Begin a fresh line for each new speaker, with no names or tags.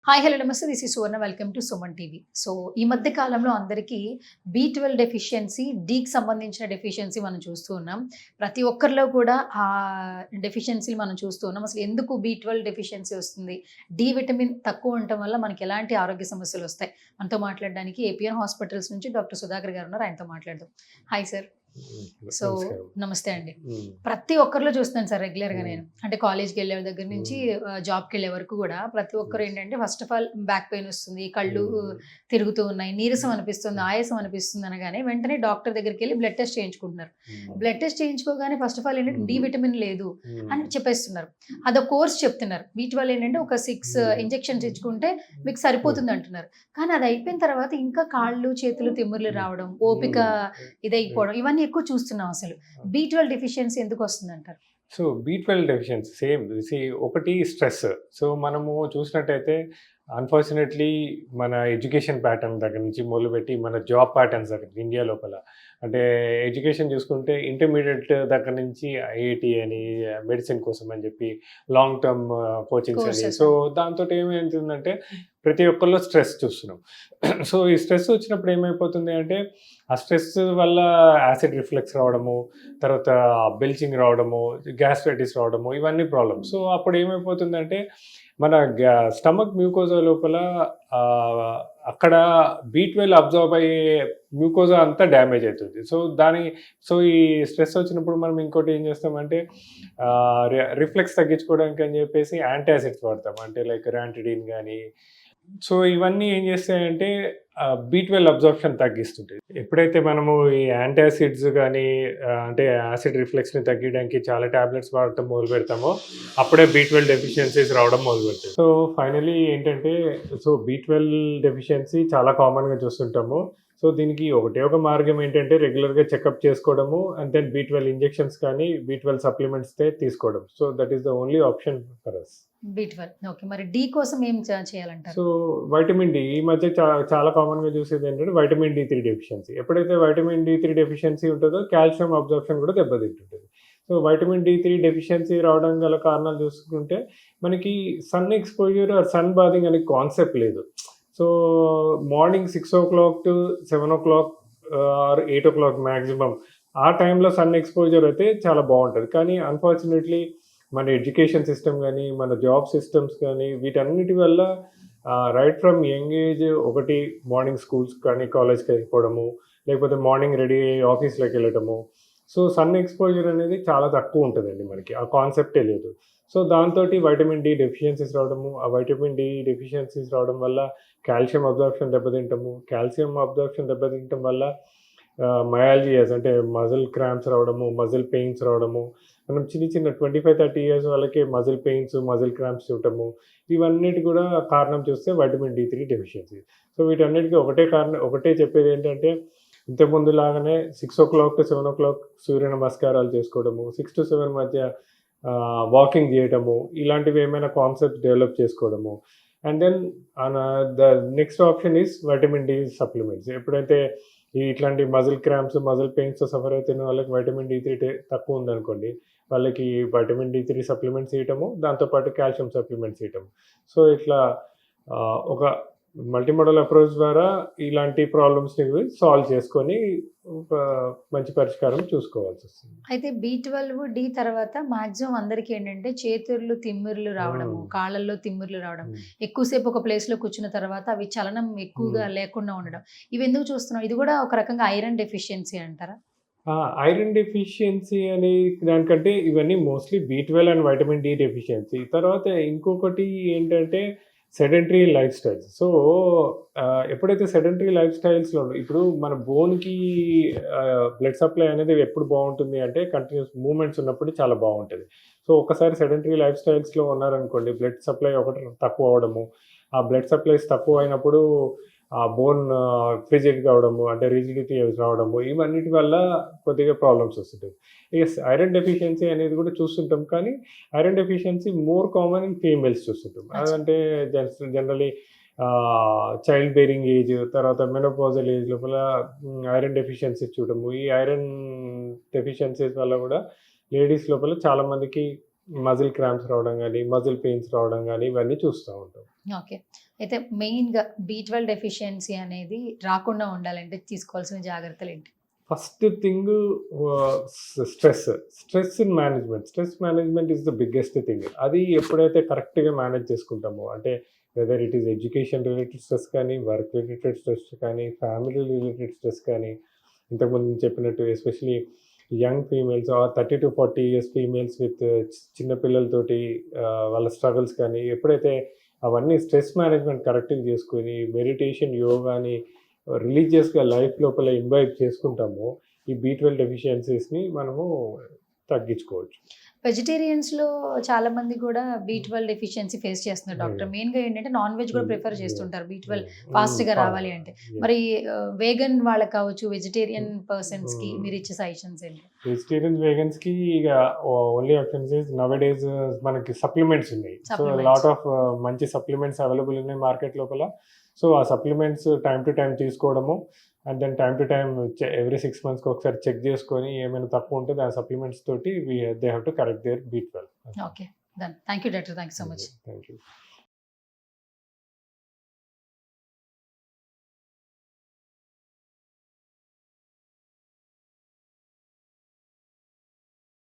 Hi hello నమస్తే. This is Suvarna. Welcome to Suman TV. So ఈ మధ్య కాలంలో అందరికీ బి12 డెఫిషియన్సీ, డీకి సంబంధించిన డెఫిషియన్సీ మనం చూస్తూ ఉన్నాం. ప్రతి ఒక్కరిలో కూడా ఆ డెఫిషియన్సీలు మనం చూస్తూ ఉన్నాం. అసలు ఎందుకు బి12 డెఫిషియన్సీ వస్తుంది? డి విటమిన్ తక్కువ ఉండటం వల్ల మనకి ఎలాంటి ఆరోగ్య సమస్యలు వస్తాయి? మనతో మాట్లాడడానికి ఏపీఎన్ హాస్పిటల్స్ నుంచి డాక్టర్ సుధాకర్ గారు ఉన్నారు. ఆయనతో మాట్లాడదాం. Hi sir. సో
నమస్కారం.
నమస్తే అండి.
హ్మ్.
ప్రతి ఒక్కరిలో చూస్తున్నాను సార్ రెగ్యులర్‌గా
హ్మ్.
నేను. అంటే కాలేజ్‌కి వెళ్ళే దగ్గర నుంచి జాబ్‌కెళ్ళే వరకు గూడా ప్రతి ఒక్కరు ఏంటంటే first of all back pain వస్తుంది. కళ్ళు తిరుగుతూ ఉన్నాయి. నీరసం అనిపిస్తుంది, ఆయాసం అనిపిస్తుంది అనగానే వెంటనే డాక్టర్ దగ్గరికెళ్ళి బ్లడ్ టెస్ట్ చేయించుకుంటున్నారు. బ్లడ్ టెస్ట్ చేయించుకోగానే ఫస్ట్ ఆఫ్ ఆల్ ఏంటంటే డి విటమిన్ లేదు అని చెప్పేస్తున్నారు. అదో కోర్స్ చెప్తున్నారు. బి12 ఏంటంటే ఒక 6 ఇంజెక్షన్స్ ఇచ్చుకుంటే మీకు సరిపోతుంది అంటున్నారు. కానీ అది అయిపోయిన తర్వాత ఇంకా కాళ్ళు, చేతులు తిమ్మిర్లు రావడం, ఓపిక ఇదైపోవడం ఇవన్నీ ఎక్కువ చూస్తున్నాం అసలు. బి12 డెఫిషియన్సీ ఎందుకు వస్తుందంటారు?
సో బి12 డెఫిషియన్సీ సేమ్ ఒకటి స్ట్రెస్. సో మనము చూసినట్టయితే అన్ఫార్చునేట్లీ మన ఎడ్యుకేషన్ ప్యాటర్న్ దగ్గర నుంచి మొదలుపెట్టి మన జాబ్ ప్యాటర్న్స్ దగ్గర ఇండియా లోపల అంటే ఎడ్యుకేషన్ చూసుకుంటే ఇంటర్మీడియట్ దగ్గర నుంచి ఐఐటి అని మెడిసిన్ కోసం అని చెప్పి లాంగ్ టర్మ్ కోచింగ్స్ అని.
Courses
సో దాంతో ఏమవుతుందంటే ప్రతి ఒక్కరిలో స్ట్రెస్ చూస్తున్నాం. సో ఈ స్ట్రెస్ వచ్చినప్పుడు ఏమైపోతుంది అంటే ఆ స్ట్రెస్ వల్ల యాసిడ్ రిఫ్లెక్స్ రావడము, తర్వాత బెల్చింగ్ రావడము, గ్యాస్ట్రైటిస్ రావడము, ఇవన్నీ ప్రాబ్లమ్స్. సో అప్పుడు ఏమైపోతుందంటే మన స్టమక్ మ్యూకోజా లోపల అక్కడ బి12 అబ్జర్వ్ అయ్యే మ్యూకోజా అంతా డ్యామేజ్ అవుతుంది. సో ఈ స్ట్రెస్ వచ్చినప్పుడు మనం ఇంకోటి ఏం చేస్తామంటే రిఫ్లెక్స్ తగ్గించుకోవడానికి అని చెప్పేసి యాంటాసిడ్స్ వాడతాం. అంటే లైక్ ర్యాంటిడిన్ కానీ. సో ఇవన్నీ ఏం చేస్తాయంటే బి12 అబ్జార్ప్షన్ తగ్గిస్తుంటాయి. ఎప్పుడైతే మనము ఈ యాంటాసిడ్స్ కానీ అంటే యాసిడ్ రిఫ్లెక్స్ని తగ్గించడానికి చాలా టాబ్లెట్స్ వాడటం మొదలు పెడతామో అప్పుడే బి12 డెఫిషియన్సీస్ రావడం మొదలు పెడతాయి. సో ఫైనలీ ఏంటంటే బి12 డెఫిషియన్సీ చాలా కామన్గా చూస్తుంటాము. సో దీనికి ఒక మార్గం ఏంటంటే రెగ్యులర్గా చెకప్ చేసుకోవడము అండ్ దెన్ బి12 ఇంజెక్షన్స్ కానీ బి12 సప్లిమెంట్స్ తీసుకోవడం. So that is the only option for us.
బి12 ఓకే. మరి డి కోసం ఏం చేయాలంటారు?
సో వైటమిన్ డి ఈ మధ్య చాలా కామన్గా చూసేది ఏంటంటే వైటమిన్ డి3 డెఫిషియన్సీ. ఎప్పుడైతే వైటమిన్ డి3 డెఫిషియన్సీ ఉంటుందో కాల్షియం అబ్జార్ప్షన్ కూడా దెబ్బతింటుంటుంది. సో వైటమిన్ డి3 డెఫిషియన్సీ రావడం గల కారణాలు చూసుకుంటే మనకి sun exposure or sun bathing అనే కాన్సెప్ట్ లేదు. So morning 6 to 7 or 8 maximum ఆ టైంలో సన్ ఎక్స్పోజర్ అయితే చాలా బాగుంటుంది. కానీ అన్ఫార్చునేట్లీ మన ఎడ్యుకేషన్ సిస్టమ్ కానీ మన జాబ్ సిస్టమ్స్ కానీ వీటన్నిటి వల్ల రైట్ ఫ్రమ్ యంగ్ ఏజ్ ఒకటి మార్నింగ్ స్కూల్స్ కానీ కాలేజ్కి వెళ్ళిపోవడము, లేకపోతే మార్నింగ్ రెడీ అయ్యి ఆఫీస్లోకి వెళ్ళటము. సో సన్ ఎక్స్పోజర్ అనేది చాలా తక్కువ ఉంటుందండి, మనకి ఆ కాన్సెప్టే లేదు. సో దాంతో వైటమిన్ డి డెఫిషియన్సీస్ రావడము, ఆ వైటమిన్ డి డెఫిషియన్సీస్ రావడం వల్ల కాల్షియం అబ్జార్ప్షన్ దెబ్బతింటము, కాల్షియం అబ్జార్ప్షన్ దెబ్బతింటం వల్ల మయాల్జియాస్ అంటే మజిల్ క్రాంప్స్ రావడము, మజిల్ పెయిన్స్ రావడము, మనం చిన్న 25-30 ఇయర్స్ వాళ్ళకి మజిల్ పెయిన్స్, మజిల్ క్రాంప్స్ చూడటము, ఇవన్నిటి కూడా కారణం చూస్తే వైటమిన్ డి3 డెఫిషియన్సీ. సో వీటన్నిటికీ ఒకటే చెప్పేది ఏంటంటే ఇంతకుముందు లాగానే 6 to 7 సూర్య నమస్కారాలు చేసుకోవడము, 6 to 7 మధ్య వాకింగ్ చేయటము, ఇలాంటివి ఏమైనా కాన్సెప్ట్స్ డెవలప్ చేసుకోవడము. And then the next option is vitamin D supplements. ఎప్పుడైతే ఇట్లాంటి మజిల్ క్రాంప్స్, మజిల్ పెయిన్స్తో సఫర్ అవుతున్న వాళ్ళకి వైటమిన్ డి3 తక్కువ ఉందనుకోండి, వాళ్ళకి వైటమిన్ డి3 సప్లిమెంట్స్ ఇవ్వటము, దాంతోపాటు కాల్షియం సప్లిమెంట్స్ ఇవ్వటము. సో ఇట్లా ఒక మల్టీమోడల్ అప్రోచ్ ద్వారా ఇలాంటి ప్రాబ్లమ్స్ని సాల్వ్ చేసుకొని ఒక మంచి పరిష్కారం చూసుకోవాల్సి వస్తుంది.
అయితే బి12 డి తర్వాత మాక్సిమం అందరికీ ఏంటంటే చేతులు తిమ్మిర్లు రావడము, కాళ్ళల్లో తిమ్మిర్లు రావడం, ఎక్కువసేపు ఒక ప్లేస్లో కూర్చున్న తర్వాత అవి చలనం ఎక్కువగా లేకుండా ఉండడం, ఇవి ఎందుకు చూస్తున్నాం? ఇది కూడా ఒక రకంగా ఐరన్ డెఫిషియన్సీ అంటారా?
ఐరన్ డెఫిషియన్సీ అనే దానికంటే ఇవన్నీ మోస్ట్లీ బి12 అండ్ వైటమిన్ డి డెఫిషియన్సీ. తర్వాత ఇంకొకటి ఏంటంటే సెడెంటరీ లైఫ్ స్టైల్స్. సో ఎప్పుడైతే సెడెంటరీ లైఫ్ స్టైల్స్లో ఇప్పుడు మన బోన్కి బ్లడ్ సప్లై అనేది ఎప్పుడు బాగుంటుంది అంటే కంటిన్యూస్ మూమెంట్స్ ఉన్నప్పుడు చాలా బాగుంటుంది. సో ఒకసారి సెడెంటరీ లైఫ్ స్టైల్స్లో ఉన్నారనుకోండి, బ్లడ్ సప్లై ఒకటి తక్కువ అవడము, ఆ బ్లడ్ సప్లైస్ తక్కువ అయినప్పుడు ఆ బోన్ ఫ్రిజిడ్ కావడము, అంటే రిజిడిటీ రావడము, ఇవన్నిటి వల్ల కొద్దిగా ప్రాబ్లమ్స్ వస్తుంటాయి. ఐరన్ డెఫిషియన్సీ అనేది కూడా చూస్తుంటాం, కానీ iron deficiency more common in females చూస్తుంటాం. అదంటే జనరలీ చైల్డ్ బేరింగ్ ఏజ్, తర్వాత మెనోపాజల్ ఏజ్ లోపల ఐరన్ డెఫిషియన్సీస్ చూడము. ఈ ఐరన్ డెఫిషియన్సీస్ వల్ల కూడా లేడీస్ లోపల చాలామందికి మజిల్ క్రాంప్స్ రావడం కానీ, మజిల్ పెయిన్స్ రావడం కానీ ఇవన్నీ చూస్తూ ఉంటాం.
ఓకే. అయితే మెయిన్‌గా B12 డెఫిషియన్సీ అనేది రాకుండా ఉండాలంటే తీసుకోవాల్సిన జాగ్రత్తలేంటి?
First thing stress management. Stress management is the biggest thing. అది ఎప్పుడైతే కరెక్ట్‌గా మేనేజ్ చేసుకుంటామో, అంటే whether it is education related stress కానీ, వర్క్ రిలేటెడ్ స్ట్రెస్ కానీ, ఫ్యామిలీ రిలేటెడ్ స్ట్రెస్ కానీ, ఇంతకుముందు నేను చెప్పినట్టు especially young females or 30-40 years females with చిన్న పిల్లలతోటి వాళ్ళ స్ట్రగుల్స్ కానీ, ఎప్పుడైతే అవన్నీ స్ట్రెస్ మేనేజ్మెంట్ కరెక్ట్‌గా చేసుకొని మెడిటేషన్, యోగాని రిలీజియస్‌గా లైఫ్ లోపల ఇంబైబ్ చేసుకుంటామో, ఈ B12 డెఫిషియన్సీస్‌ని మనము తగ్గించుకోవచ్చు.
వెజిటేరియన్స్‌లో చాలా మంది కూడా B12 డెఫిషియన్సీ ఫేస్ చేస్తున్నారు డాక్టర్. మెయిన్‌గా ఏంటంటే నాన్ వెజ్ కూడా ప్రిఫర్ చేస్తుంటారు B12 ఫాస్ట్‌గా రావాలి అంటే. మరి వేగన్ వాళ్ళకి కావచ్చు, వెజిటేరియన్ పర్సన్స్‌కి మీరు ఇచ్చే సజెషన్స్ ఏంటి?
వెజిటేరియన్స్, వేగన్స్‌కి ఇక ఓన్లీ ఆప్షన్స్ ఈస్ నౌడేస్ మనకి సప్లిమెంట్స్ ఉన్నాయి. So
Supplements.
లాట్ ఆఫ్ మంచి సప్లిమెంట్స్ అవైలబుల్ ఉన్నాయి మార్కెట్ లోపల. సో ఆ సప్లిమెంట్స్ టైమ్ టు టైమ్ తీసుకోవడము, and then time to time every 6 మంత్స్‌కి ఒకసారి చెక్ చేసుకొని ఏమైనా తక్కువ ఉంటే ఆ సప్లిమెంట్స్ తోటి they have to correct their B12.
Okay. Done. Thank you doctor. Thank you so much.
Thank you.